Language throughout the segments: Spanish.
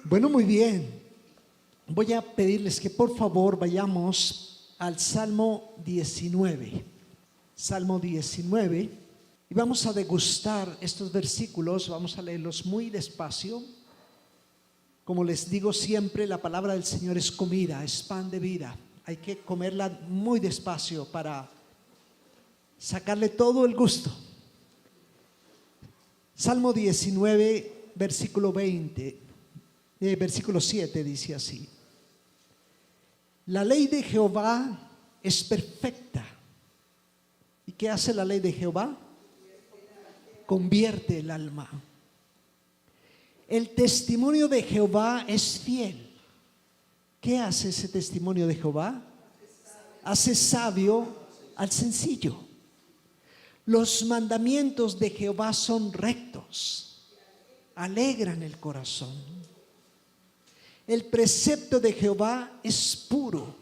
Bueno, muy bien. Voy a pedirles que por favor vayamos al Salmo 19. Salmo 19. Y vamos a degustar estos versículos, vamos a leerlos muy despacio. Como les digo siempre, la palabra del Señor es comida, es pan de vida. Hay que comerla muy despacio para sacarle todo el gusto. Salmo 19, versículo 7 dice así: la ley de Jehová es perfecta. ¿Y qué hace la ley de Jehová? Convierte el alma. El testimonio de Jehová es fiel. ¿Qué hace ese testimonio de Jehová? Hace sabio al sencillo. Los mandamientos de Jehová son rectos, alegran el corazón. El precepto de Jehová es puro,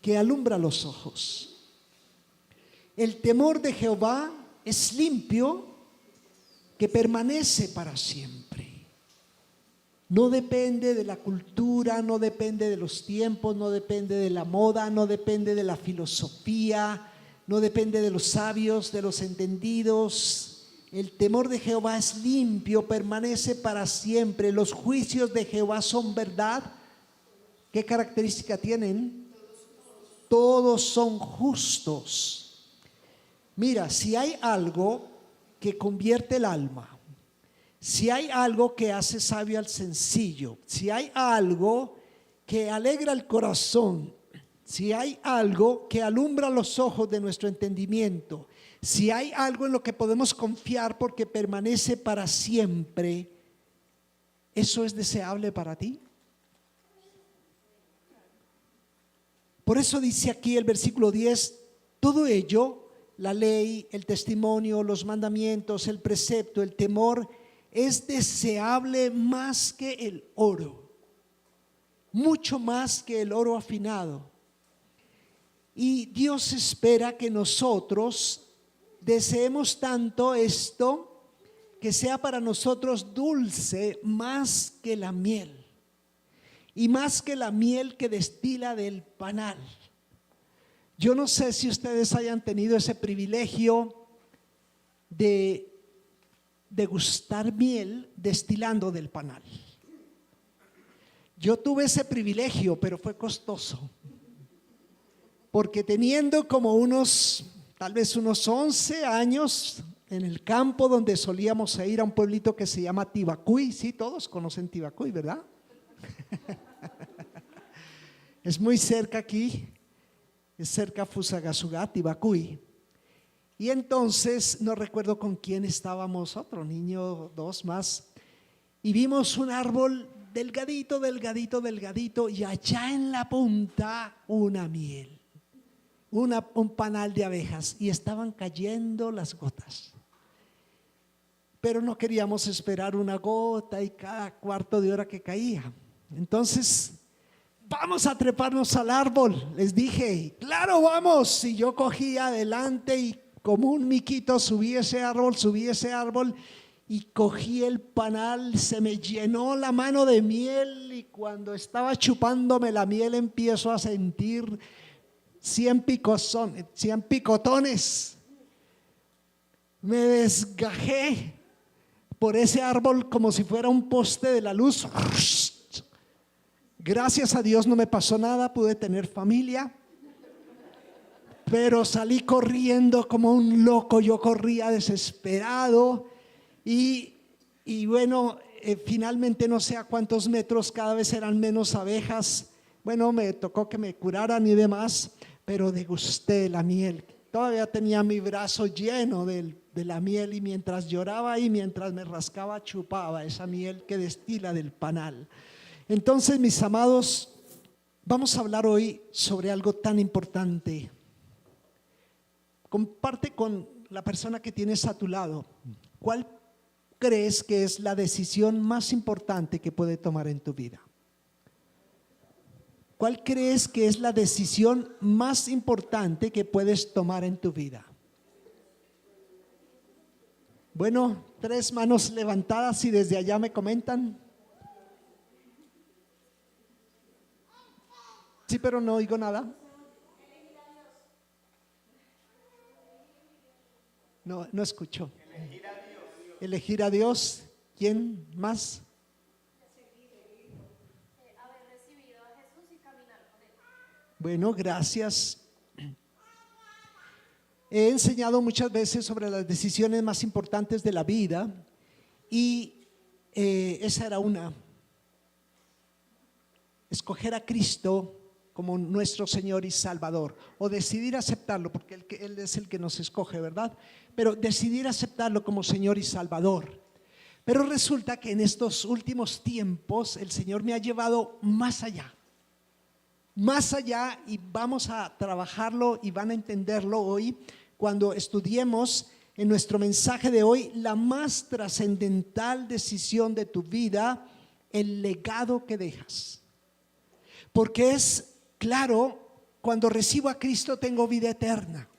que alumbra los ojos. El temor de Jehová es limpio, que permanece para siempre. No depende de la cultura, no depende de los tiempos, no depende de la moda, no depende de la filosofía, no depende de los sabios, de los entendidos. El temor de Jehová es limpio, permanece para siempre. Los juicios de Jehová son verdad. ¿Qué característica tienen? Todos son justos. Mira, si hay algo que convierte el alma, si hay algo que hace sabio al sencillo, si hay algo que alegra el corazón, si hay algo que alumbra los ojos de nuestro entendimiento, si hay algo en lo que podemos confiar porque permanece para siempre, ¿eso es deseable para ti? Por eso dice aquí el versículo 10, todo ello, la ley, el testimonio, los mandamientos, el precepto, el temor, es deseable más que el oro, mucho más que el oro afinado. Y Dios espera que nosotros deseemos tanto esto, que sea para nosotros dulce más que la miel, y más que la miel que destila del panal. Yo no sé si ustedes hayan tenido ese privilegio de degustar miel destilando del panal. Yo tuve ese privilegio, pero fue costoso, porque teniendo como tal vez unos 11 años en el campo donde solíamos ir a un pueblito que se llama Tibacuy. Sí, todos conocen Tibacuy, ¿verdad? Es muy cerca aquí, es cerca a Fusagasugá, Tibacuy. Y entonces no recuerdo con quién estábamos, otro niño, dos más, y vimos un árbol delgadito, delgadito, delgadito, y allá en la punta una miel, un panal de abejas, y estaban cayendo las gotas. Pero no queríamos esperar una gota y cada cuarto de hora que caía. Entonces, vamos a treparnos al árbol, les dije. Claro, vamos. Y yo cogí adelante y como un miquito subí ese árbol y cogí el panal. Se me llenó la mano de miel y cuando estaba chupándome la miel empiezo a sentir 100 picotones. Me desgajé por ese árbol como si fuera un poste de la luz. Gracias a Dios no me pasó nada, pude tener familia, pero salí corriendo como un loco. Yo corría desesperado y bueno, finalmente no sé a cuántos metros, cada vez eran menos abejas. Bueno, me tocó que me curaran y demás, pero degusté la miel. Todavía tenía mi brazo lleno de la miel y mientras lloraba y mientras me rascaba chupaba esa miel que destila del panal. Entonces, mis amados, vamos a hablar hoy sobre algo tan importante. Comparte con la persona que tienes a tu lado. ¿Cuál crees que es la decisión más importante que puede tomar en tu vida? ¿Cuál crees que es la decisión más importante que puedes tomar en tu vida? Bueno, 3 manos levantadas y desde allá me comentan. Sí, pero no oigo nada. No, no escucho. Elegir a Dios. ¿Quién más? Bueno, gracias. He enseñado muchas veces sobre las decisiones más importantes de la vida y esa era una. Escoger a Cristo como nuestro Señor y Salvador, o decidir aceptarlo, porque Él es el que nos escoge, ¿verdad? Pero decidir aceptarlo como Señor y Salvador. Pero resulta que en estos últimos tiempos el Señor me ha llevado más allá, y vamos a trabajarlo y van a entenderlo hoy cuando estudiemos en nuestro mensaje de hoy la más trascendental decisión de tu vida, el legado que dejas. Porque es claro, cuando recibo a Cristo tengo vida eterna.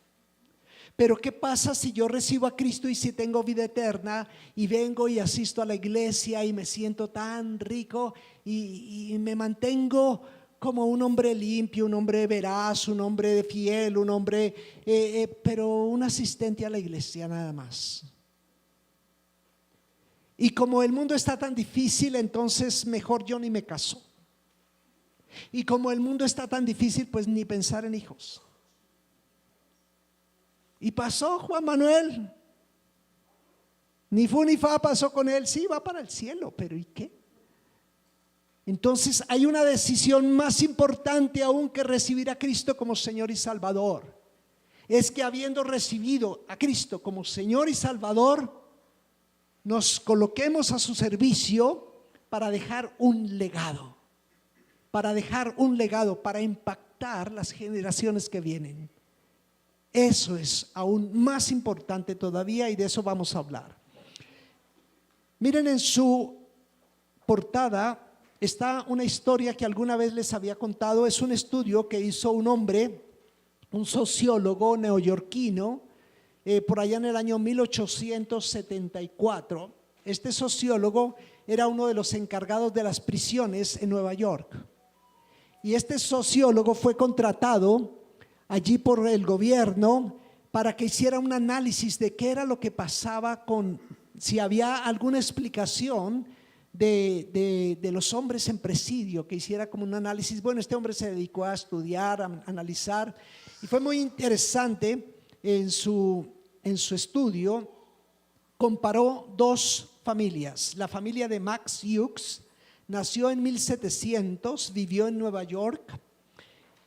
Pero ¿qué pasa si yo recibo a Cristo y si tengo vida eterna y vengo y asisto a la iglesia y me siento tan rico y me mantengo como un hombre limpio, un hombre veraz, un hombre fiel, un hombre, pero un asistente a la iglesia nada más? Y como el mundo está tan difícil, entonces mejor yo ni me caso. Y como el mundo está tan difícil, pues ni pensar en hijos. Y pasó Juan Manuel, ni fu ni fa pasó con él. Sí, va para el cielo, pero ¿y qué? Entonces hay una decisión más importante aún que recibir a Cristo como Señor y Salvador. Es que habiendo recibido a Cristo como Señor y Salvador, nos coloquemos a su servicio para dejar un legado. Para impactar las generaciones que vienen. Eso es aún más importante todavía y de eso vamos a hablar. Miren, en su portada está una historia que alguna vez les había contado. Es un estudio que hizo un hombre, un sociólogo neoyorquino, por allá en el año 1874. Este sociólogo era uno de los encargados de las prisiones en Nueva York. Y este sociólogo fue contratado allí por el gobierno para que hiciera un análisis de qué era lo que pasaba si había alguna explicación de los hombres en presidio, que hiciera como un análisis. Bueno, este hombre se dedicó a estudiar, a analizar, y fue muy interesante. En su estudio comparó dos familias. La familia de Max Hughes nació en 1700, vivió en Nueva York.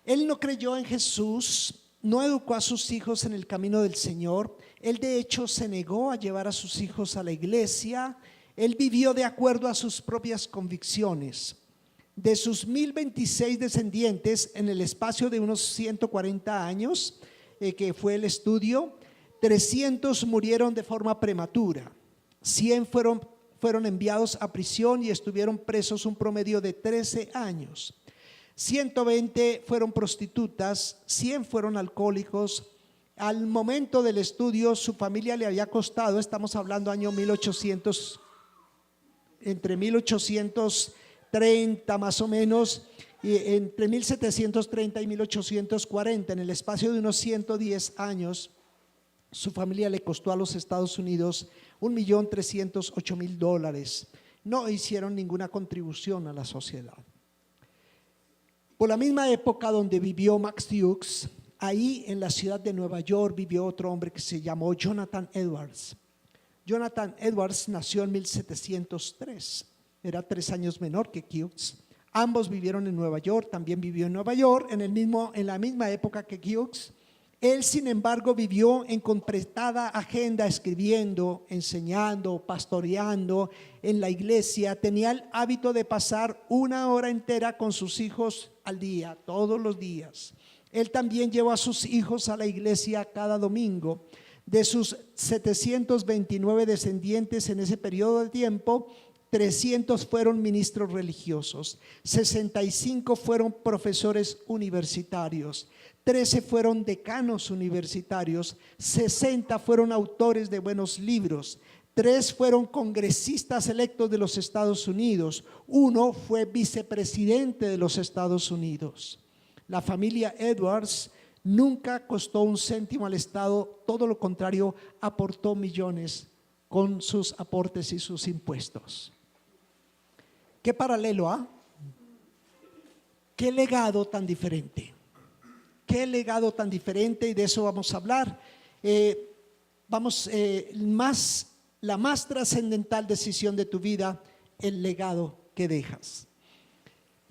Él no creyó en Jesús, no educó a sus hijos en el camino del Señor. Él de hecho se negó a llevar a sus hijos a la iglesia. Él vivió de acuerdo a sus propias convicciones. De sus 1026 descendientes en el espacio de unos 140 años, que fue el estudio, 300 murieron de forma prematura. 100 fueron enviados a prisión y estuvieron presos un promedio de 13 años. 120 fueron prostitutas, 100 fueron alcohólicos. Al momento del estudio, su familia le había costado, estamos hablando año 1800, entre 1830 más o menos, y entre 1730 y 1840, en el espacio de unos 110 años, su familia le costó a los Estados Unidos $1.308.000. No hicieron ninguna contribución a la sociedad. Por la misma época donde vivió Max Hughes, ahí en la ciudad de Nueva York vivió otro hombre que se llamó Jonathan Edwards. Jonathan Edwards nació en 1703, era 3 años menor que Hughes. Ambos vivieron en Nueva York, también vivió en Nueva York en la misma época que Hughes. Él, sin embargo, vivió en completada agenda, escribiendo, enseñando, pastoreando en la iglesia. Tenía el hábito de pasar 1 hora entera con sus hijos al día, todos los días. Él también llevó a sus hijos a la iglesia cada domingo. De sus 729 descendientes en ese periodo de tiempo, 300 fueron ministros religiosos, 65 fueron profesores universitarios, 13 fueron decanos universitarios, 60 fueron autores de buenos libros, 3 fueron congresistas electos de los Estados Unidos, 1 fue vicepresidente de los Estados Unidos. la familia Edwards nunca costó un céntimo al Estado, todo lo contrario, aportó millones con sus aportes y sus impuestos. ¿Qué paralelo, ah? ¿Qué legado tan diferente? ¿Qué legado tan diferente? Y de eso vamos a hablar. La más trascendental decisión de tu vida, el legado que dejas.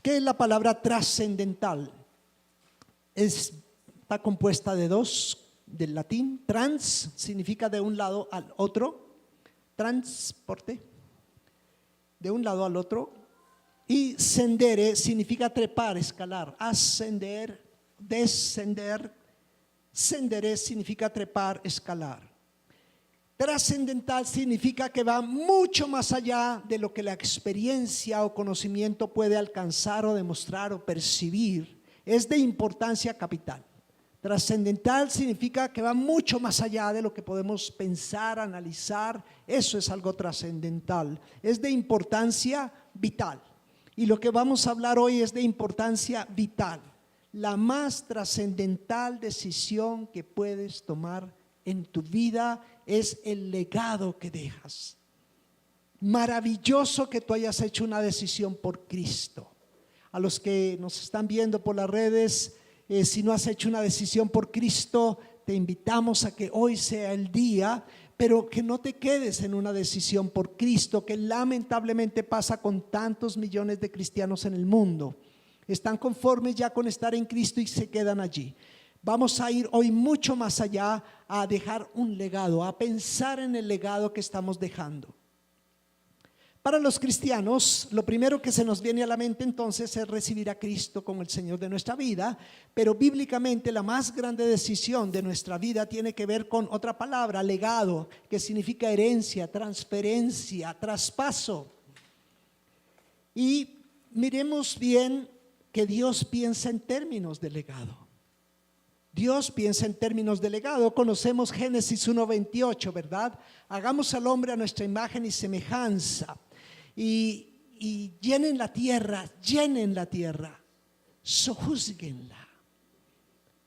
¿Qué es la palabra trascendental? Está compuesta de dos, del latín. Trans significa de un lado al otro, transporte, de un lado al otro. Y scendere significa trepar, escalar, ascender, descender. Scendere significa trepar, escalar. Trascendental significa que va mucho más allá de lo que la experiencia o conocimiento puede alcanzar o demostrar o percibir. Es de importancia capital. Trascendental significa que va mucho más allá de lo que podemos pensar, analizar. Eso es algo trascendental. Es de importancia vital. Y lo que vamos a hablar hoy es de importancia vital. La más trascendental decisión que puedes tomar en tu vida es el legado que dejas. Maravilloso que tú hayas hecho una decisión por Cristo. A los que nos están viendo por las redes, si no has hecho una decisión por Cristo, te invitamos a que hoy sea el día, pero que no te quedes en una decisión por Cristo, que lamentablemente pasa con tantos millones de cristianos en el mundo. Están conformes ya con estar en Cristo y se quedan allí. Vamos a ir hoy mucho más allá, a dejar un legado, a pensar en el legado que estamos dejando. Para los cristianos, lo primero que se nos viene a la mente entonces es recibir a Cristo como el Señor de nuestra vida, pero bíblicamente la más grande decisión de nuestra vida tiene que ver con otra palabra, legado, que significa herencia, transferencia, traspaso. Y miremos bien que Dios piensa en términos de legado. Dios piensa en términos de legado. Conocemos Génesis 1:28, ¿verdad? Hagamos al hombre a nuestra imagen y semejanza y llenen la tierra, sojuzguenla.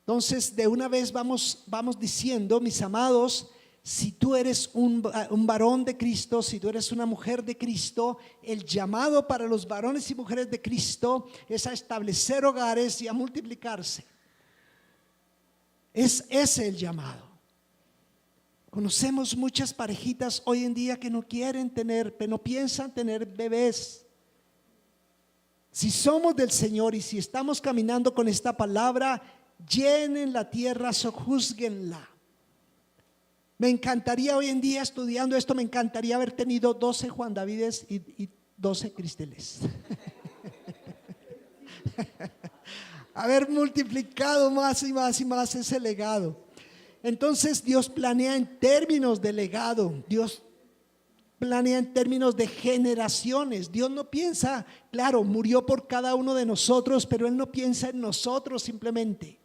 Entonces, de una vez vamos diciendo, mis amados, si tú eres un varón de Cristo, si tú eres una mujer de Cristo, el llamado para los varones y mujeres de Cristo es a establecer hogares y a multiplicarse. Es ese el llamado. Conocemos muchas parejitas hoy en día que no quieren tener, no piensan tener bebés. Si somos del Señor y si estamos caminando con esta palabra, llenen la tierra, sojúzguenla. Me encantaría hoy en día, estudiando esto, me encantaría haber tenido 12 Juan Davides y 12 Cristeles. Haber multiplicado más y más y más ese legado. Entonces Dios planea en términos de legado. Dios planea en términos de generaciones. Dios no piensa, claro, murió por cada uno de nosotros, pero Él no piensa en nosotros simplemente.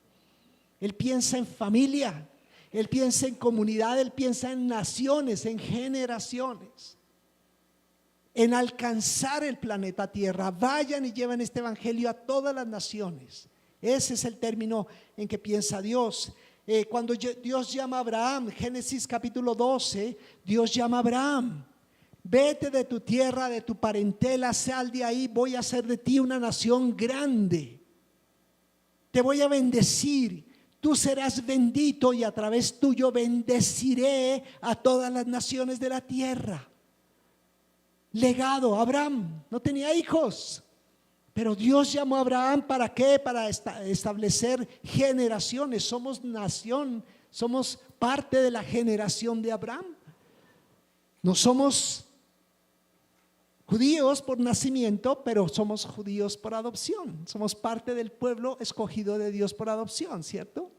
Él piensa en familia, Él piensa en comunidad, Él piensa en naciones, en generaciones, en alcanzar el planeta Tierra. Vayan y lleven este evangelio a todas las naciones. Ese es el término en que piensa Dios. Cuando Dios llama a Abraham, Génesis capítulo 12, Dios llama a Abraham: vete de tu tierra, de tu parentela, sal de ahí, voy a hacer de ti una nación grande. Te voy a bendecir, tú serás bendito y a través tuyo bendeciré a todas las naciones de la tierra. Legado. Abraham no tenía hijos, pero Dios llamó a Abraham, ¿para qué? Para establecer generaciones. Somos nación, somos parte de la generación de Abraham. No somos judíos por nacimiento, pero somos judíos por adopción. Somos parte del pueblo escogido de Dios por adopción, ¿cierto?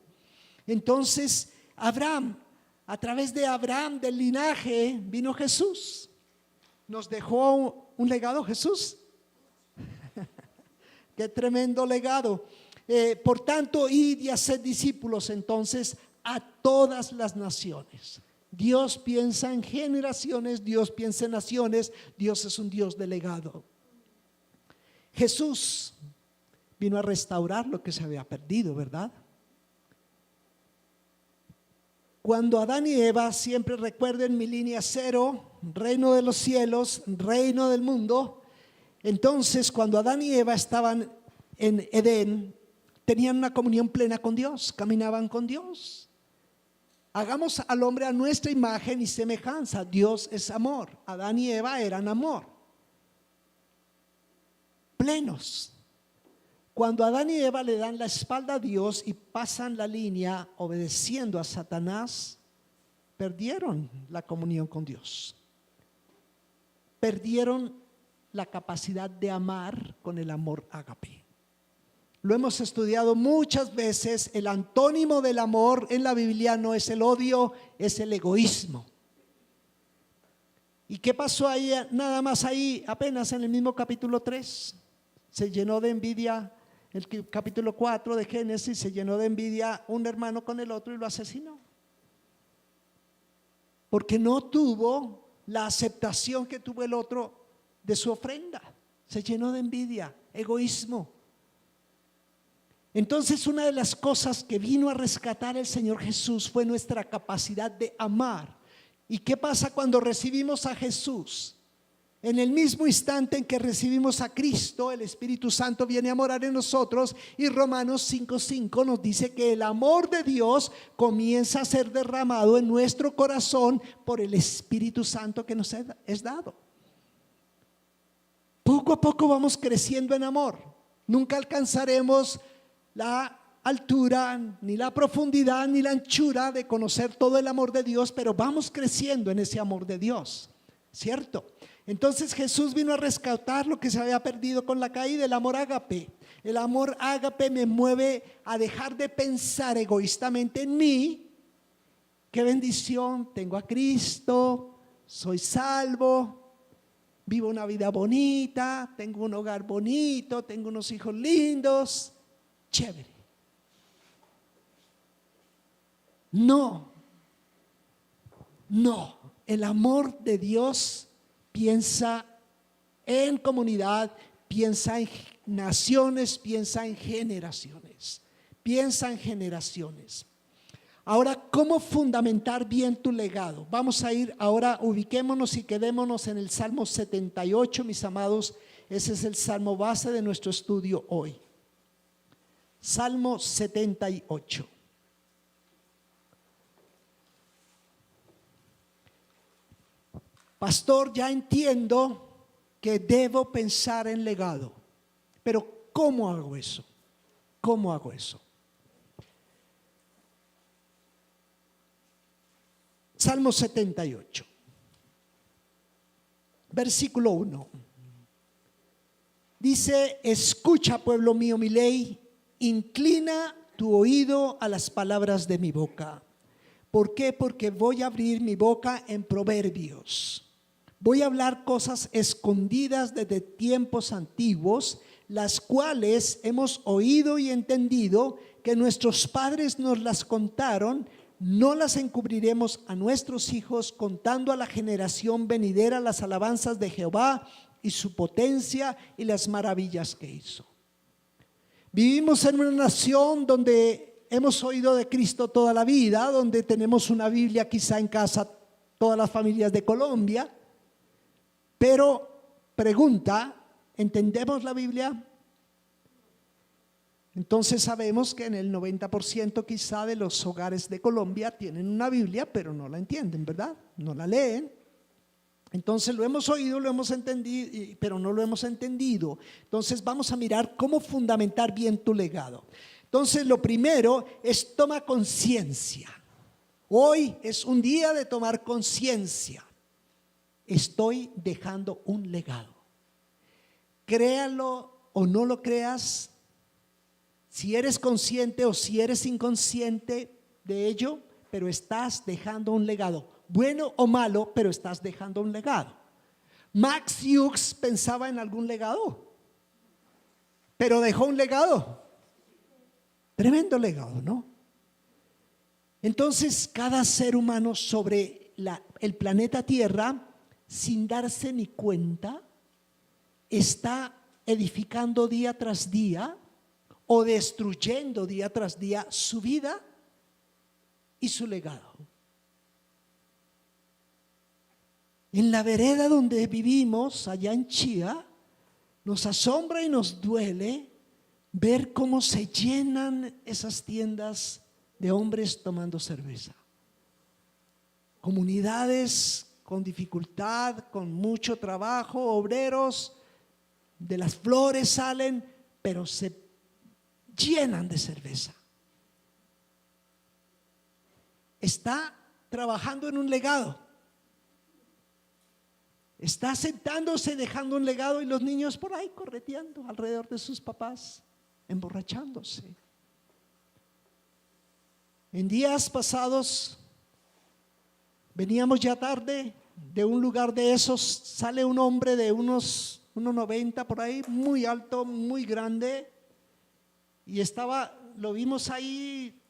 Entonces, Abraham, a través de Abraham, del linaje, vino Jesús. Nos dejó un legado Jesús. Qué tremendo legado. Por tanto, id y haced discípulos entonces a todas las naciones. Dios piensa en generaciones, Dios piensa en naciones, Dios es un Dios de legado. Jesús vino a restaurar lo que se había perdido, ¿verdad? Cuando Adán y Eva, siempre recuerden mi línea cero, reino de los cielos, reino del mundo. Entonces, cuando Adán y Eva estaban en Edén, tenían una comunión plena con Dios, caminaban con Dios. Hagamos al hombre a nuestra imagen y semejanza. Dios es amor. Adán y Eva eran amor. Plenos. Cuando Adán y Eva le dan la espalda a Dios y pasan la línea obedeciendo a Satanás, perdieron la comunión con Dios. Perdieron la capacidad de amar con el amor ágape. Lo hemos estudiado muchas veces. El antónimo del amor en la Biblia no es el odio, es el egoísmo. ¿Y qué pasó ahí? Nada más ahí, apenas en el mismo capítulo 3. Se llenó de envidia, el capítulo 4 de Génesis, se llenó de envidia un hermano con el otro y lo asesinó. Porque no tuvo la aceptación que tuvo el otro de su ofrenda. Se llenó de envidia, egoísmo. Entonces, una de las cosas que vino a rescatar el Señor Jesús fue nuestra capacidad de amar. ¿Y qué pasa cuando recibimos a Jesús? En el mismo instante en que recibimos a Cristo, el Espíritu Santo viene a morar en nosotros, y Romanos 5:5 nos dice que el amor de Dios comienza a ser derramado en nuestro corazón por el Espíritu Santo que nos es dado. Poco a poco vamos creciendo en amor. Nunca alcanzaremos la altura, ni la profundidad, ni la anchura de conocer todo el amor de Dios, pero vamos creciendo en ese amor de Dios, ¿cierto? Entonces Jesús vino a rescatar lo que se había perdido con la caída, el amor ágape. El amor ágape me mueve a dejar de pensar egoístamente en mí. Qué bendición, tengo a Cristo, soy salvo, vivo una vida bonita, tengo un hogar bonito, tengo unos hijos lindos. Chévere. No, el amor de Dios piensa en comunidad, piensa en naciones, piensa en generaciones, Ahora, ¿cómo fundamentar bien tu legado? Vamos a ir ahora, ubiquémonos y quedémonos en el Salmo 78, mis amados. Ese es el salmo base de nuestro estudio hoy. Salmo 78. Pastor, ya entiendo que debo pensar en legado, pero ¿cómo hago eso? Salmo 78, versículo 1. Dice: escucha, pueblo mío, mi ley, inclina tu oído a las palabras de mi boca. ¿Por qué? Porque voy a abrir mi boca en proverbios. Voy a hablar cosas escondidas desde tiempos antiguos, las cuales hemos oído y entendido, que nuestros padres nos las contaron. No las encubriremos a nuestros hijos, contando a la generación venidera las alabanzas de Jehová y su potencia y las maravillas que hizo. Vivimos en una nación donde hemos oído de Cristo toda la vida, donde tenemos una Biblia quizá en casa todas las familias de Colombia. Pero pregunta, ¿entendemos la Biblia? Entonces sabemos que en el 90% quizá de los hogares de Colombia tienen una Biblia, pero no la entienden, ¿verdad? No la leen. Entonces lo hemos oído, lo hemos entendido, pero no lo hemos entendido. Entonces vamos a mirar cómo fundamentar bien tu legado. Entonces lo primero es toma conciencia. Hoy es un día de tomar conciencia. Estoy dejando un legado. Créalo o no lo creas, si eres consciente o si eres inconsciente de ello, pero estás dejando un legado, bueno o malo, pero estás dejando un legado. Max Hughes pensaba en algún legado, pero dejó un legado, tremendo legado, ¿no? Entonces, cada ser humano sobre el planeta Tierra, sin darse ni cuenta, está edificando día tras día o destruyendo día tras día su vida y su legado. En la vereda donde vivimos, allá en Chía, nos asombra y nos duele ver cómo se llenan esas tiendas de hombres tomando cerveza. Comunidades con dificultad, con mucho trabajo, obreros, de las flores salen, pero se llenan de cerveza. Está trabajando en un legado. Está sentándose, dejando un legado, y los niños por ahí correteando alrededor de sus papás, emborrachándose. En días pasados, veníamos ya tarde, de un lugar de esos sale un hombre de unos 1,90 por ahí, muy alto, muy grande, y lo vimos ahí,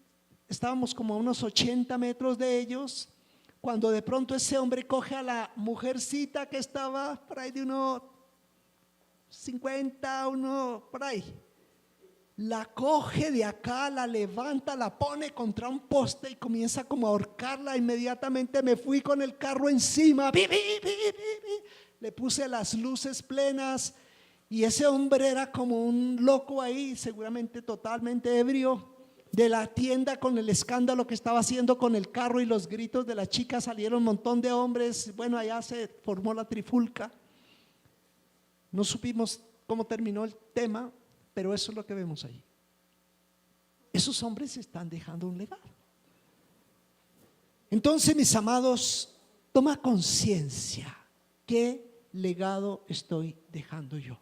estábamos como a unos 80 metros de ellos, cuando de pronto ese hombre coge a la mujercita que estaba por ahí de 1,50, por ahí. La coge de acá, la levanta, la pone contra un poste y comienza como a ahorcarla. Inmediatamente me fui con el carro encima. Le puse las luces plenas y ese hombre era como un loco ahí, seguramente totalmente ebrio, de la tienda, con el escándalo que estaba haciendo con el carro y los gritos de la chica. Salieron un montón de hombres. Bueno, allá se formó la trifulca. No supimos cómo terminó el tema, pero eso es lo que vemos ahí. Esos hombres están dejando un legado. Entonces, mis amados, toma conciencia. ¿Qué legado estoy dejando yo?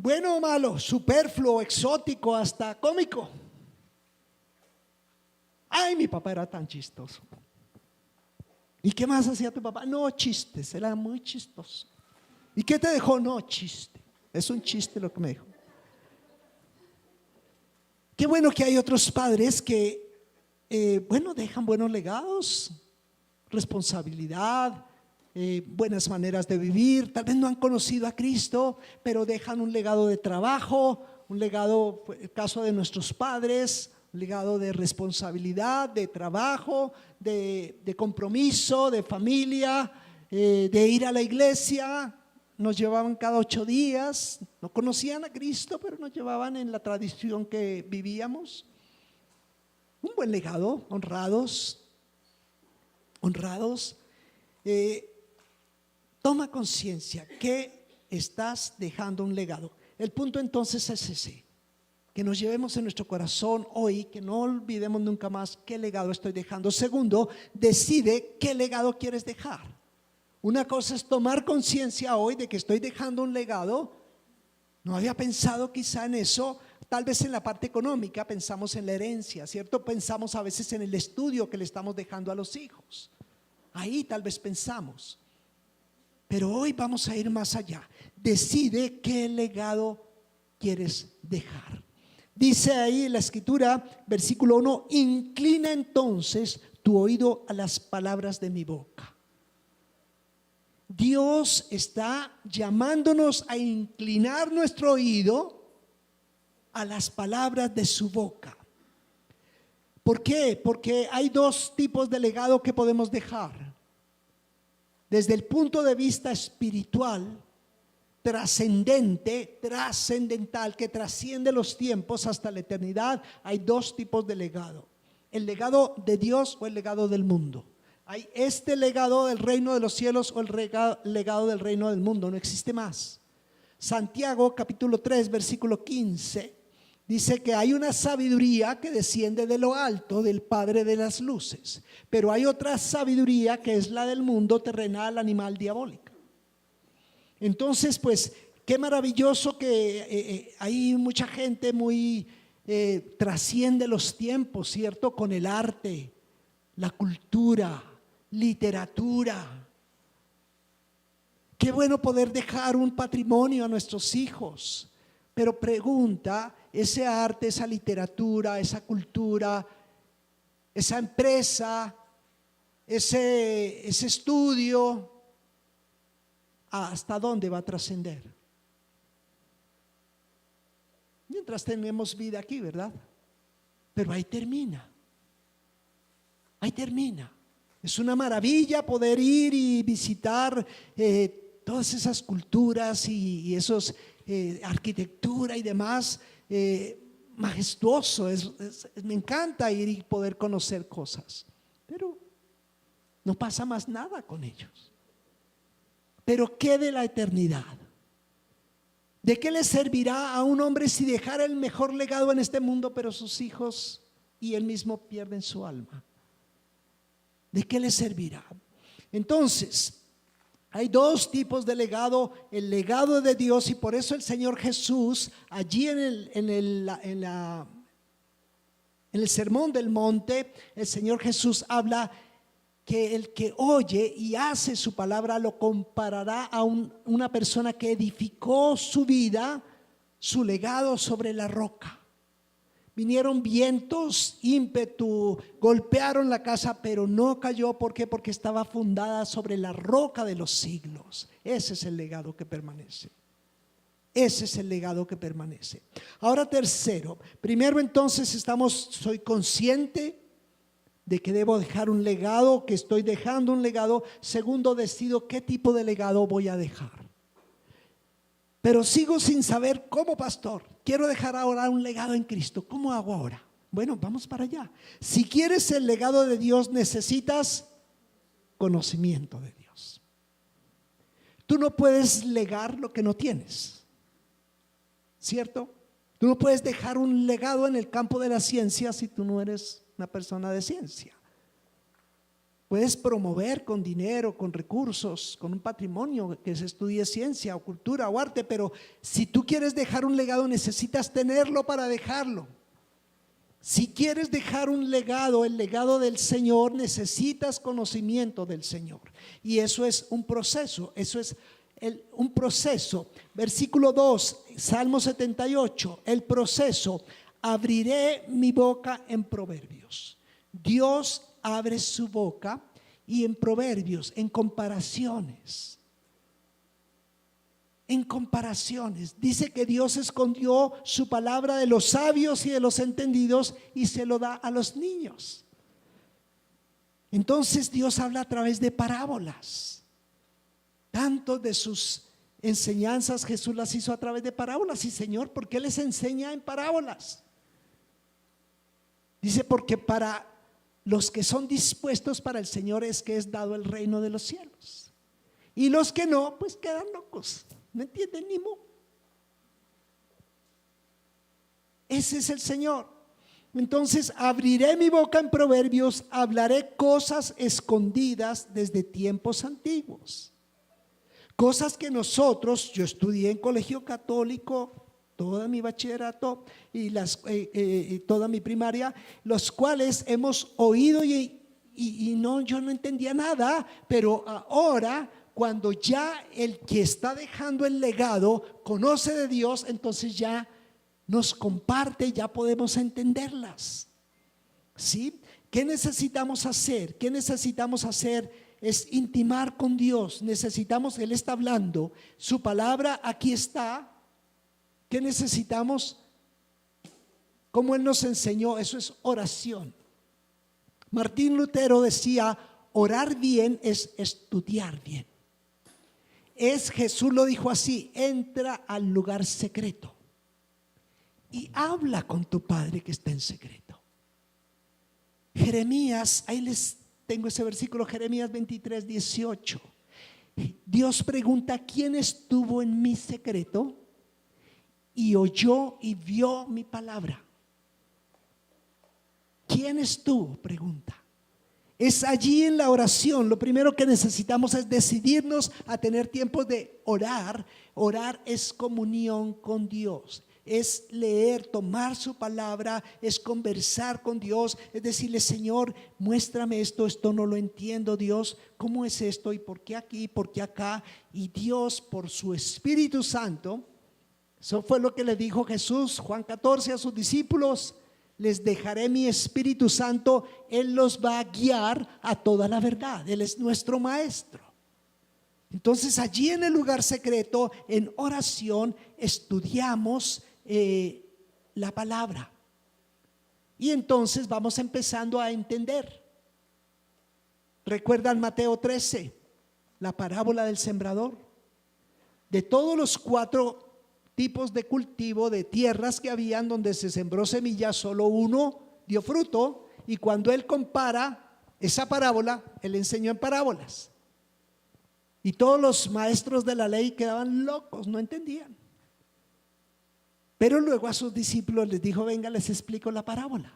Bueno o malo, superfluo, exótico, hasta cómico. Ay, mi papá era tan chistoso. ¿Y qué más hacía tu papá? No, chistes, era muy chistoso. ¿Y qué te dejó? No, chiste. Es un chiste lo que me dijo. Qué bueno que hay otros padres que, dejan buenos legados, responsabilidad, buenas maneras de vivir. Tal vez no han conocido a Cristo, pero dejan un legado de trabajo, un legado, el caso de nuestros padres, un legado de responsabilidad, de trabajo, de compromiso, de familia, de ir a la iglesia. Nos llevaban cada 8 días, no conocían a Cristo, pero nos llevaban en la tradición que vivíamos. Un buen legado, honrados. Toma conciencia que estás dejando un legado. El punto entonces es ese, que nos llevemos en nuestro corazón hoy, que no olvidemos nunca más qué legado estoy dejando. Segundo, decide qué legado quieres dejar. Una cosa es tomar conciencia hoy de que estoy dejando un legado. No había pensado quizá en eso. Tal vez en la parte económica pensamos en la herencia, ¿cierto? Pensamos a veces en el estudio que le estamos dejando a los hijos. Ahí tal vez pensamos. Pero hoy vamos a ir más allá. Decide qué legado quieres dejar. Dice ahí en la escritura, versículo 1, inclina entonces tu oído a las palabras de mi boca. Dios está llamándonos a inclinar nuestro oído a las palabras de su boca. ¿Por qué? Porque hay 2 tipos de legado que podemos dejar. Desde el punto de vista espiritual, trascendental, que trasciende los tiempos hasta la eternidad, hay 2 tipos de legado: el legado de Dios o el legado del mundo. Hay este legado del reino de los cielos o el legado del reino del mundo, no existe más. Santiago capítulo 3 versículo 15 dice que hay una sabiduría que desciende de lo alto, del Padre de las luces, pero hay otra sabiduría que es la del mundo terrenal, animal, diabólica. Entonces, pues, qué maravilloso que hay mucha gente muy trasciende los tiempos, ¿cierto? Con el arte, la cultura, literatura. Qué bueno poder dejar un patrimonio a nuestros hijos. Pero pregunta, ese arte, esa literatura, esa cultura, esa empresa, ese estudio, ¿hasta dónde va a trascender? mientras tenemos vida aquí, ¿verdad? Pero ahí termina. Ahí termina. Es una maravilla poder ir y visitar todas esas culturas y esos arquitectura y demás. Majestuoso, me encanta ir y poder conocer cosas, pero no pasa más nada con ellos. Pero ¿qué de la eternidad? ¿De qué le servirá a un hombre si dejara el mejor legado en este mundo, pero sus hijos y él mismo pierden su alma? ¿De qué le servirá? Entonces, hay dos tipos de legado: el legado de Dios, y por eso el Señor Jesús allí en el Sermón del Monte, el Señor Jesús habla que el que oye y hace su palabra lo comparará a una persona que edificó su vida, su legado sobre la roca. Vinieron vientos, ímpetu, golpearon la casa, pero no cayó. ¿Por qué? Porque estaba fundada sobre la roca de los siglos. Ese es el legado que permanece. Ese es el legado que permanece. Ahora, tercero, primero entonces soy consciente de que debo dejar un legado, que estoy dejando un legado. Segundo, decido qué tipo de legado voy a dejar. Pero sigo sin saber cómo, pastor. Quiero dejar ahora un legado en Cristo. ¿Cómo hago ahora? Bueno, vamos para allá. Si quieres el legado de Dios, necesitas conocimiento de Dios. Tú no puedes legar lo que no tienes, ¿cierto? Tú no puedes dejar un legado en el campo de la ciencia si tú no eres una persona de ciencia. Puedes promover con dinero, con recursos, con un patrimonio que se estudie ciencia o cultura o arte, pero si tú quieres dejar un legado, necesitas tenerlo para dejarlo. Si quieres dejar un legado, el legado del Señor, necesitas conocimiento del Señor. Y eso es un proceso, un proceso. Versículo 2, Salmo 78, el proceso: abriré mi boca en proverbios. Dios abre su boca, y en proverbios, en comparaciones, dice que Dios escondió su palabra de los sabios y de los entendidos y se lo da a los niños. Entonces Dios habla a través de parábolas. Tanto de sus enseñanzas Jesús las hizo a través de parábolas. Y Señor, ¿por qué les enseña en parábolas? Dice, porque para los que son dispuestos para el Señor es que es dado el reino de los cielos. Y los que no, pues quedan locos. No entienden ni mu. Ese es el Señor. Entonces, abriré mi boca en proverbios, hablaré cosas escondidas desde tiempos antiguos. Cosas que nosotros, yo estudié en colegio católico toda mi bachillerato y toda mi primaria, los cuales hemos oído y no, yo no entendía nada, pero ahora cuando ya el que está dejando el legado conoce de Dios, entonces ya nos comparte, ya podemos entenderlas. ¿Sí? ¿Qué necesitamos hacer? ¿Qué necesitamos hacer? Es intimar con Dios. Necesitamos, Él está hablando, su palabra aquí está. ¿Qué necesitamos? Como Él nos enseñó, eso es oración. Martín Lutero decía, orar bien es estudiar bien. Jesús lo dijo así: entra al lugar secreto y habla con tu Padre que está en secreto. Jeremías, ahí les tengo ese versículo, Jeremías 23, 18. Dios pregunta: ¿quién estuvo en mi secreto y oyó y vio mi palabra? ¿Quién estuvo? Pregunta. Es allí en la oración. Lo primero que necesitamos es decidirnos a tener tiempo de orar. Orar es comunión con Dios, es leer, tomar su palabra, es conversar con Dios, es decirle: Señor, muéstrame esto no lo entiendo, Dios, ¿cómo es esto? ¿Y por qué aquí? ¿Por qué acá? Y Dios, por su Espíritu Santo, eso fue lo que le dijo Jesús, Juan 14, a sus discípulos: les dejaré mi Espíritu Santo, Él los va a guiar a toda la verdad. Él es nuestro maestro. Entonces allí en el lugar secreto, en oración, estudiamos la palabra. Y entonces vamos empezando a entender. ¿Recuerdan Mateo 13, la parábola del sembrador? De todos los 4 tipos de cultivo de tierras que habían donde se sembró semilla, solo uno dio fruto. Y cuando él compara esa parábola, él enseñó en parábolas. Y todos los maestros de la ley quedaban locos, no entendían. Pero luego a sus discípulos les dijo: venga, les explico la parábola.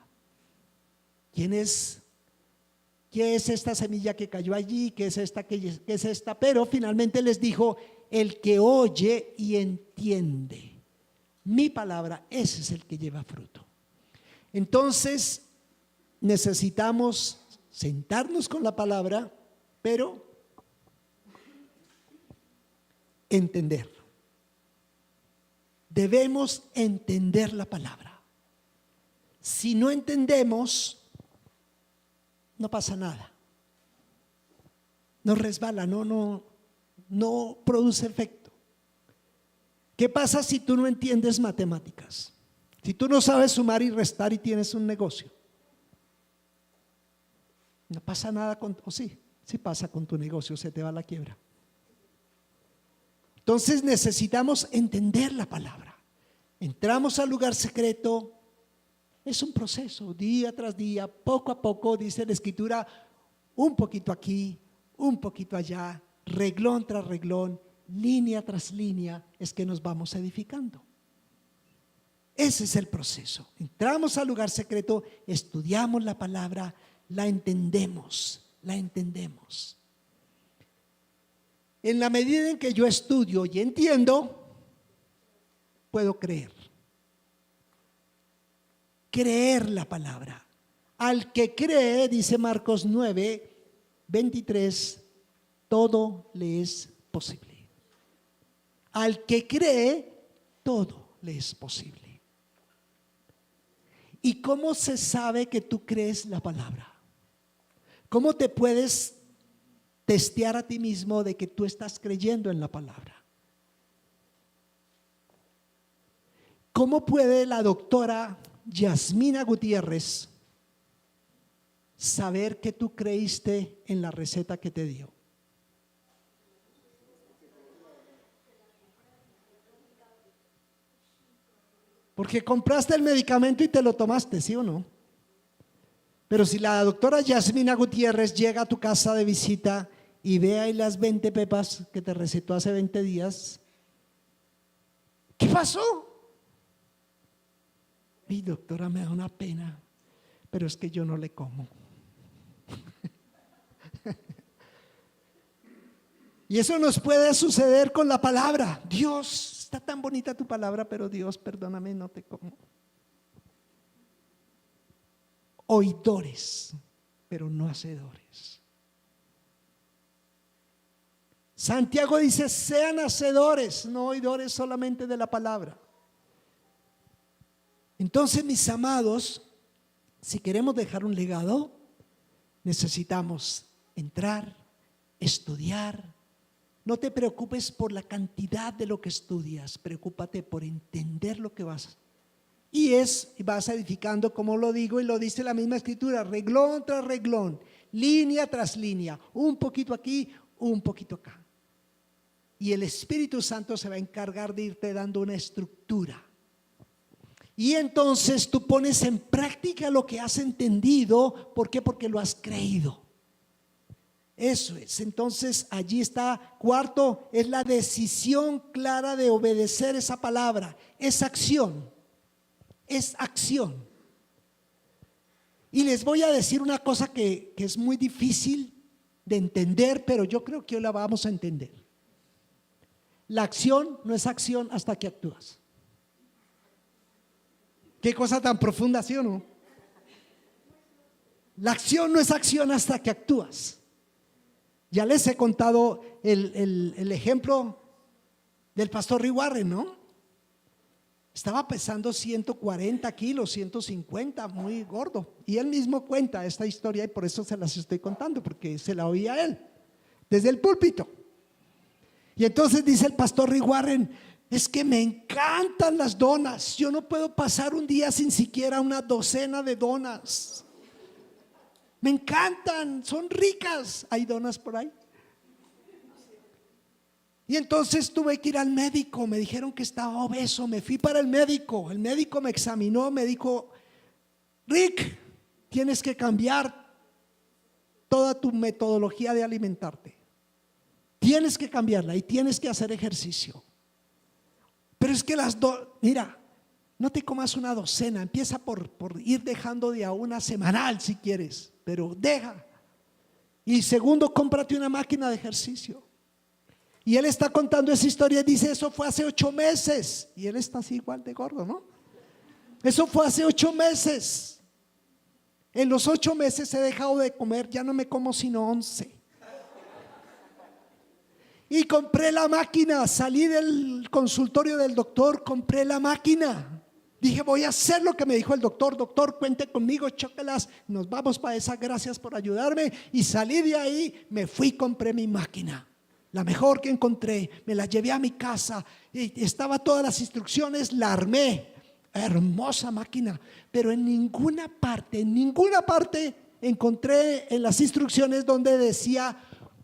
¿Qué es esta semilla que cayó allí? ¿Qué es esta? ¿Qué es esta? Pero finalmente les dijo: el que oye y entiende mi palabra, ese es el que lleva fruto. Entonces necesitamos sentarnos con la palabra, pero entender. Debemos entender la palabra. Si no entendemos, no pasa nada. No resbala, no produce efecto. ¿Qué pasa si tú no entiendes matemáticas? Si tú no sabes sumar y restar y tienes un negocio, no pasa nada o sí pasa con tu negocio, se te va a la quiebra. Entonces necesitamos entender la palabra. Entramos al lugar secreto. Es un proceso, día tras día, poco a poco, dice la Escritura, un poquito aquí, un poquito allá, reglón tras reglón, línea tras línea, es que nos vamos edificando. Ese es el proceso. Entramos al lugar secreto, estudiamos la palabra, la entendemos. En la medida en que yo estudio y entiendo, puedo creer la palabra. Al que cree, dice Marcos 9:23, todo le es posible. Al que cree, todo le es posible. ¿Y cómo se sabe que tú crees la palabra? ¿Cómo te puedes testear a ti mismo de que tú estás creyendo en la palabra? ¿Cómo puede la doctora Yasmina Gutiérrez saber que tú creíste en la receta que te dio? Porque compraste el medicamento y te lo tomaste, ¿sí o no? Pero si la doctora Yasmina Gutiérrez llega a tu casa de visita y ve ahí las 20 pepas que te recetó hace 20 días, ¿qué pasó? Mi doctora, me da una pena, pero es que yo no le como. Y eso nos puede suceder con la palabra. Dios, está tan bonita tu palabra, pero Dios, perdóname, no te como. Oidores, pero no hacedores. Santiago dice: sean hacedores, no oidores solamente de la palabra. Entonces, mis amados, si queremos dejar un legado, necesitamos entrar, estudiar. No te preocupes por la cantidad de lo que estudias, preocúpate por entender lo que vas. Y vas edificando, como lo digo y lo dice la misma Escritura, reglón tras reglón, línea tras línea, un poquito aquí, un poquito acá. Y el Espíritu Santo se va a encargar de irte dando una estructura. Y entonces tú pones en práctica lo que has entendido. ¿Por qué? Porque lo has creído. Eso es. Entonces allí está. Cuarto, es la decisión clara de obedecer esa palabra. Es acción. Es acción. Y les voy a decir una cosa que es muy difícil de entender, pero yo creo que hoy la vamos a entender. La acción no es acción hasta que actúas. Qué cosa tan profunda, ¿sí o no? La acción no es acción hasta que actúas. Ya les he contado el ejemplo del pastor Rick Warren, ¿no? Estaba pesando 140 kilos, 150, muy gordo. Y él mismo cuenta esta historia y por eso se las estoy contando, porque se la oía él, desde el púlpito. Y entonces dice el pastor Rick Warren: Es que me encantan las donas. Yo no puedo pasar un día sin siquiera una docena de donas. Me encantan, son ricas. ¿Hay donas por ahí? Y entonces tuve que ir al médico. Me dijeron que estaba obeso. Me fui para el médico me examinó, me dijo: Rick, tienes que cambiar toda tu metodología de alimentarte. Tienes que cambiarla y tienes que hacer ejercicio. Pero es que mira, no te comas una docena. Empieza por ir dejando de a una semanal si quieres, pero deja. Y segundo, cómprate una máquina de ejercicio. Y él está contando esa historia y dice: eso fue hace 8 meses. Y él está así igual de gordo, ¿no? Eso fue hace 8 meses. En los 8 meses he dejado de comer, ya no me como sino 11. Y compré la máquina, salí del consultorio del doctor, compré la máquina. Dije: voy a hacer lo que me dijo el doctor. Doctor, cuente conmigo, chócalas, nos vamos para esa, gracias por ayudarme. Y salí de ahí, me fui, compré mi máquina. La mejor que encontré, me la llevé a mi casa, y estaba todas las instrucciones, la armé. Hermosa máquina, pero en ninguna parte encontré en las instrucciones donde decía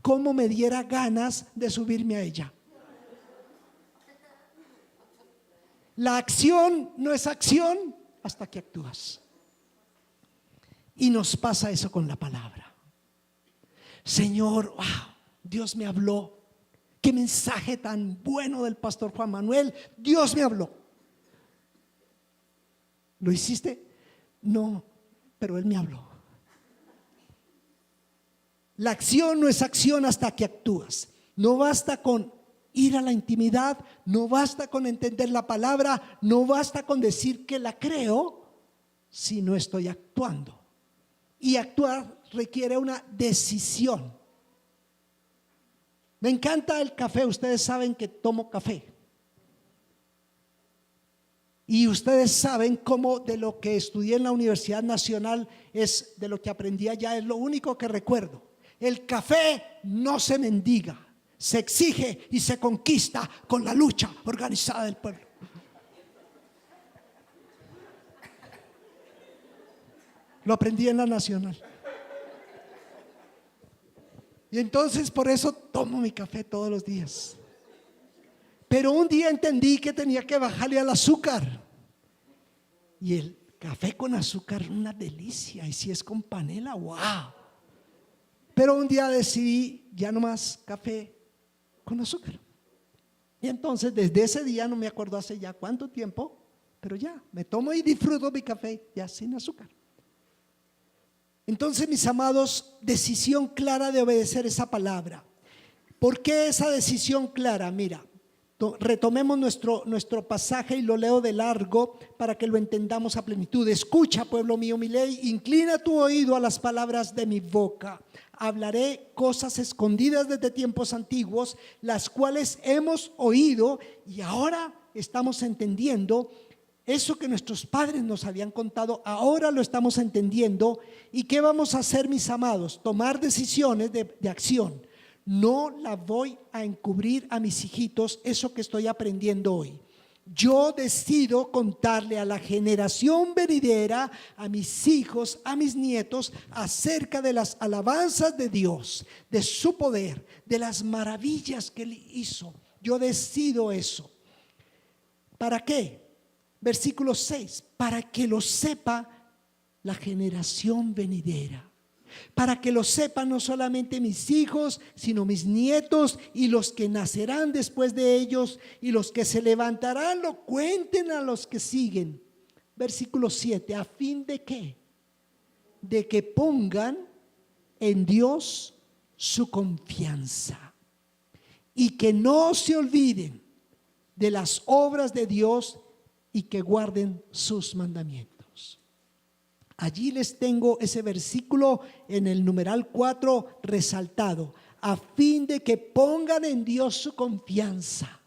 cómo me diera ganas de subirme a ella. La acción no es acción hasta que actúas. Y nos pasa eso con la palabra. Señor, wow, Dios me habló. Qué mensaje tan bueno del pastor Juan Manuel. Dios me habló. ¿Lo hiciste? No, pero Él me habló. La acción no es acción hasta que actúas. No basta con ir a la intimidad, no basta con entender la palabra, no basta con decir que la creo, si no estoy actuando. Y actuar requiere una decisión. Me encanta el café, ustedes saben que tomo café. Y ustedes saben cómo de lo que estudié en la Universidad Nacional, es de lo que aprendí allá, es lo único que recuerdo. El café no se mendiga, se exige y se conquista con la lucha organizada del pueblo. Lo aprendí en la Nacional. Y entonces por eso tomo mi café todos los días. Pero un día entendí que tenía que bajarle al azúcar. Y el café con azúcar es una delicia. Y si es con panela, wow. Pero un día decidí ya no más café con azúcar. Y entonces desde ese día, no me acuerdo hace ya cuánto tiempo, pero ya me tomo y disfruto mi café ya sin azúcar. Entonces, mis amados, decisión clara de obedecer esa palabra. ¿Por qué esa decisión clara? Mira, retomemos nuestro pasaje y lo leo de largo para que lo entendamos a plenitud. Escucha, pueblo mío, mi ley, inclina tu oído a las palabras de mi boca. Hablaré cosas escondidas desde tiempos antiguos, las cuales hemos oído y ahora estamos entendiendo. Eso que nuestros padres nos habían contado, ahora lo estamos entendiendo. ¿Y qué vamos a hacer, mis amados? Tomar decisiones de acción. No la voy a encubrir a mis hijitos eso que estoy aprendiendo hoy. Yo decido contarle a la generación venidera, a mis hijos, a mis nietos, acerca de las alabanzas de Dios, de su poder, de las maravillas que Él hizo. Yo decido eso. ¿Para qué? Versículo 6, para que lo sepa la generación venidera. Para que lo sepan no solamente mis hijos, sino mis nietos y los que nacerán después de ellos, y los que se levantarán lo cuenten a los que siguen. Versículo 7, ¿a fin de qué? De que pongan en Dios su confianza y que no se olviden de las obras de Dios y que guarden sus mandamientos. Allí les tengo ese versículo en el numeral 4 resaltado, a fin de que pongan en Dios su confianza.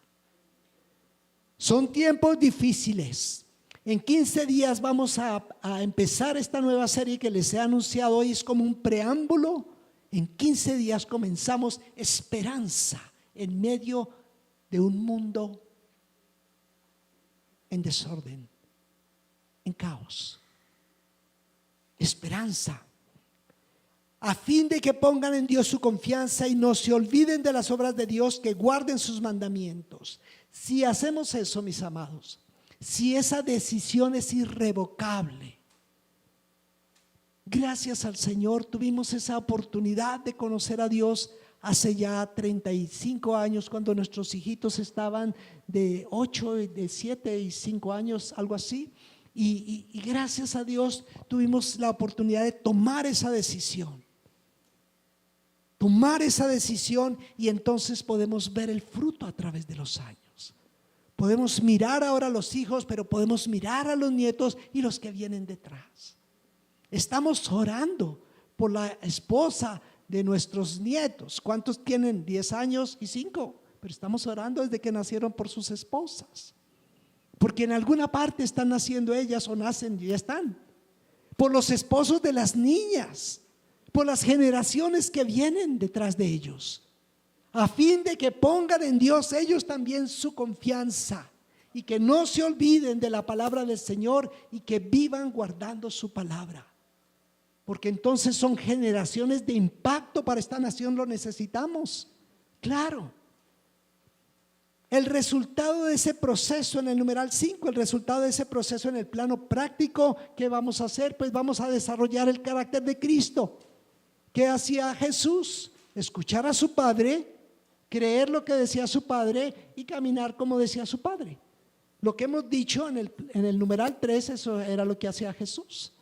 Son tiempos difíciles. En 15 días vamos a empezar esta nueva serie que les he anunciado hoy, es como un preámbulo. En 15 días comenzamos esperanza en medio de un mundo en desorden, en caos. Esperanza, a fin de que pongan en Dios su confianza y no se olviden de las obras de Dios, que guarden sus mandamientos. Si hacemos eso, mis amados, si esa decisión es irrevocable, gracias al Señor tuvimos esa oportunidad de conocer a Dios hace ya 35 años, cuando nuestros hijitos estaban de 8, de 7 y 5 años, algo así. Y gracias a Dios tuvimos la oportunidad de tomar esa decisión. Y entonces podemos ver el fruto a través de los años. Podemos mirar ahora a los hijos, pero podemos mirar a los nietos y los que vienen detrás. Estamos orando por la esposa de nuestros nietos. ¿Cuántos tienen? 10 años y 5. Pero estamos orando desde que nacieron por sus esposas. Porque en alguna parte están naciendo ellas o nacen y ya están. Por los esposos de las niñas, por las generaciones que vienen detrás de ellos, a fin de que pongan en Dios ellos también su confianza y que no se olviden de la palabra del Señor y que vivan guardando su palabra. Porque entonces son generaciones de impacto para esta nación, lo necesitamos. Claro. El resultado de ese proceso en el numeral 5, el resultado de ese proceso en el plano práctico, ¿qué vamos a hacer? Pues vamos a desarrollar el carácter de Cristo. ¿Qué hacía Jesús? Escuchar a su Padre, creer lo que decía su Padre y caminar como decía su Padre. Lo que hemos dicho en el numeral 3, eso era lo que hacía Jesús,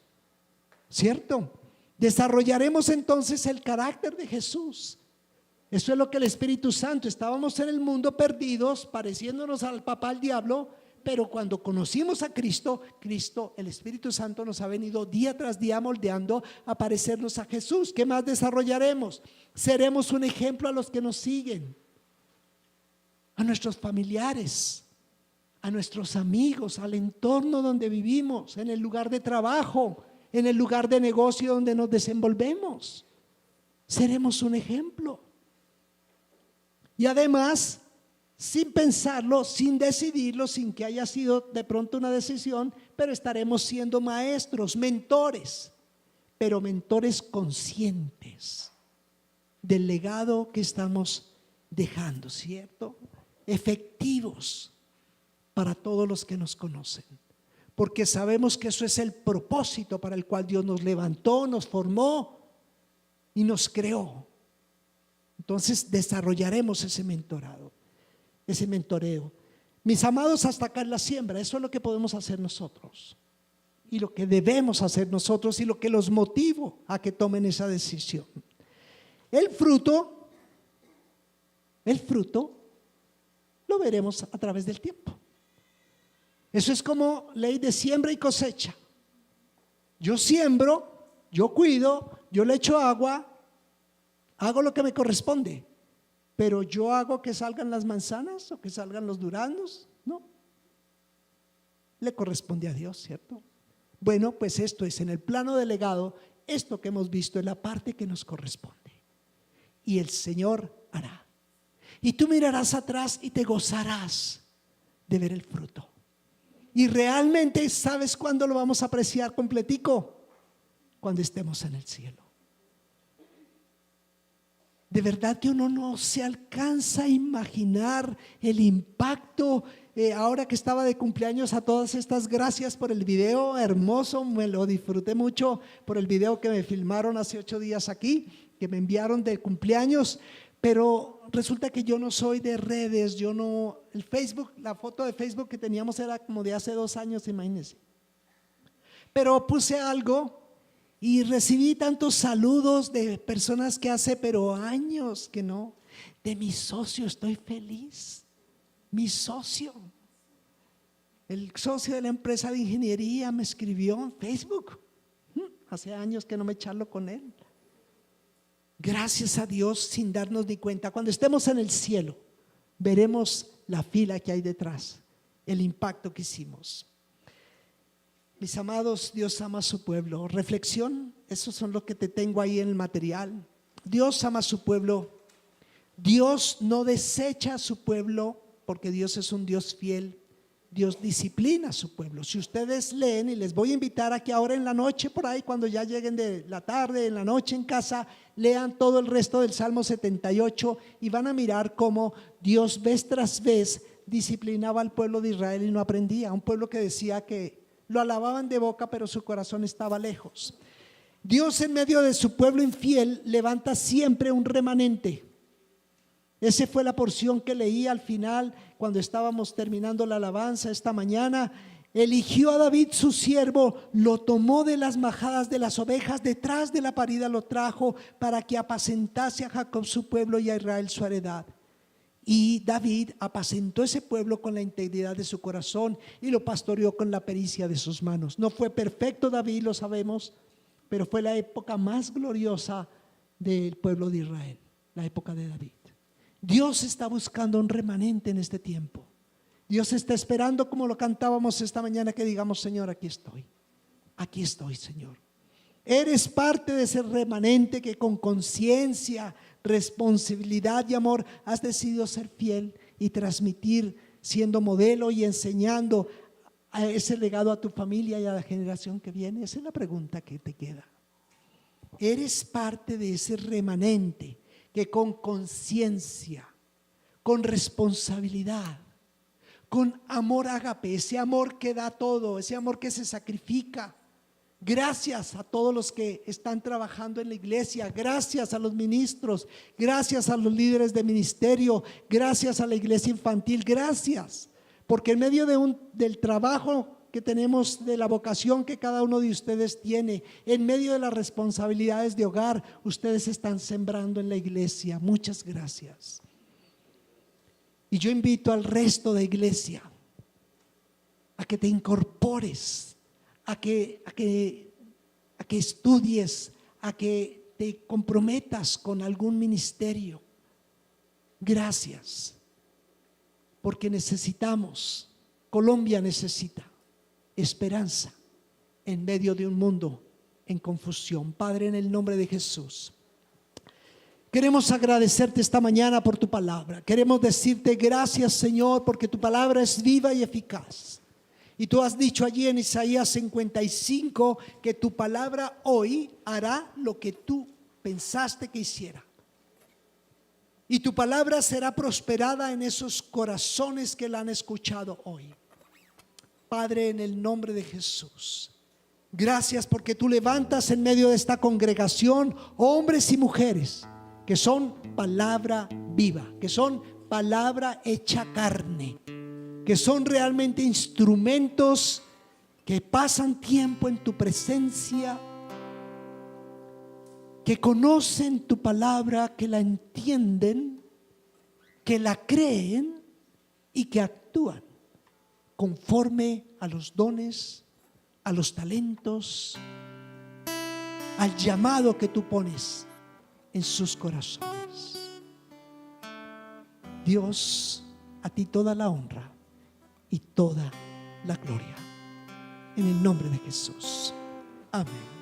¿cierto? Desarrollaremos entonces el carácter de Jesús. Eso es lo que el Espíritu Santo, estábamos en el mundo perdidos, pareciéndonos al papá, al diablo, pero cuando conocimos a Cristo, el Espíritu Santo nos ha venido día tras día moldeando a parecernos a Jesús. ¿Qué más desarrollaremos? Seremos un ejemplo a los que nos siguen, a nuestros familiares, a nuestros amigos, al entorno donde vivimos, en el lugar de trabajo, en el lugar de negocio donde nos desenvolvemos. Seremos un ejemplo. Y además, sin pensarlo, sin decidirlo, sin que haya sido de pronto una decisión, pero estaremos siendo maestros, mentores, pero mentores conscientes del legado que estamos dejando, ¿cierto? Efectivos para todos los que nos conocen, porque sabemos que eso es el propósito para el cual Dios nos levantó, nos formó y nos creó. Entonces desarrollaremos ese mentorado, ese mentoreo. Mis amados, hasta acá en la siembra, eso es lo que podemos hacer nosotros y lo que debemos hacer nosotros y lo que los motivo a que tomen esa decisión. El fruto lo veremos a través del tiempo. Eso es como ley de siembra y cosecha. Yo siembro, yo cuido, yo le echo agua, hago lo que me corresponde, pero yo hago que salgan las manzanas o que salgan los duraznos, no. Le corresponde a Dios, ¿cierto? Bueno, pues esto es en el plano del legado, esto que hemos visto es la parte que nos corresponde. Y el Señor hará. Y tú mirarás atrás y te gozarás de ver el fruto. Y realmente, ¿sabes cuándo lo vamos a apreciar completico? Cuando estemos en el cielo. De verdad que uno no se alcanza a imaginar el impacto. Ahora que estaba de cumpleaños, a todas estas, gracias por el video hermoso, me lo disfruté mucho por el video que me filmaron hace 8 días aquí, que me enviaron de cumpleaños. Pero resulta que yo no soy de redes, el Facebook, la foto de Facebook que teníamos era como de hace 2 años, imagínense. Pero puse algo y recibí tantos saludos de personas que hace pero años que no. De mi socio estoy feliz, mi socio. El socio de la empresa de ingeniería me escribió en Facebook. Hace años que no me charlo con él. Gracias a Dios, sin darnos ni cuenta. Cuando estemos en el cielo, veremos la fila que hay detrás, el impacto que hicimos. Mis amados, Dios ama a su pueblo. Reflexión, esos son los que te tengo ahí en el material. Dios ama a su pueblo. Dios no desecha a su pueblo porque Dios es un Dios fiel. Dios disciplina a su pueblo. Si ustedes leen, y les voy a invitar a que ahora en la noche, por ahí cuando ya lleguen de la tarde, en la noche en casa, lean todo el resto del Salmo 78 y van a mirar cómo Dios vez tras vez disciplinaba al pueblo de Israel y no aprendía. Un pueblo que decía que lo alababan de boca, pero su corazón estaba lejos. Dios, en medio de su pueblo infiel, levanta siempre un remanente. Esa fue la porción que leí al final cuando estábamos terminando la alabanza esta mañana. Eligió a David su siervo, lo tomó de las majadas de las ovejas, detrás de la parida lo trajo para que apacentase a Jacob su pueblo y a Israel su heredad. Y David apacentó ese pueblo con la integridad de su corazón y lo pastoreó con la pericia de sus manos. No fue perfecto David, lo sabemos, pero fue la época más gloriosa del pueblo de Israel, la época de David. Dios está buscando un remanente en este tiempo. Dios está esperando, como lo cantábamos esta mañana, que digamos: Señor, aquí estoy, Señor. Eres parte de ese remanente que con conciencia, responsabilidad y amor has decidido ser fiel y transmitir, siendo modelo y enseñando a ese legado a tu familia y a la generación que viene. Esa es la pregunta que te queda. Eres parte de ese remanente que con conciencia, con responsabilidad, con amor ágape, ese amor que da todo, ese amor que se sacrifica. Gracias a todos los que están trabajando en la iglesia, gracias a los ministros, gracias a los líderes de ministerio, gracias a la iglesia infantil, gracias, porque en medio del trabajo que tenemos, de la vocación que cada uno de ustedes tiene, en medio de las responsabilidades de hogar, ustedes están sembrando en la iglesia. Muchas gracias. Y yo invito al resto de iglesia a que te incorpores, a que estudies, a que te comprometas con algún ministerio. Gracias, porque necesitamos, Colombia necesita esperanza en medio de un mundo en confusión. Padre, en el nombre de Jesús, queremos agradecerte esta mañana por tu palabra. Queremos decirte gracias, Señor, porque tu palabra es viva y eficaz. Y tú has dicho allí en Isaías 55 que tu palabra hoy hará lo que tú pensaste que hiciera. Y tu palabra será prosperada en esos corazones que la han escuchado hoy. Padre, en el nombre de Jesús, gracias porque tú levantas en medio de esta congregación hombres y mujeres que son palabra viva, que son palabra hecha carne, que son realmente instrumentos que pasan tiempo en tu presencia, que conocen tu palabra, que la entienden, que la creen y que actúan conforme a los dones, a los talentos, al llamado que tú pones en sus corazones. Dios, a ti toda la honra y toda la gloria. En el nombre de Jesús. Amén.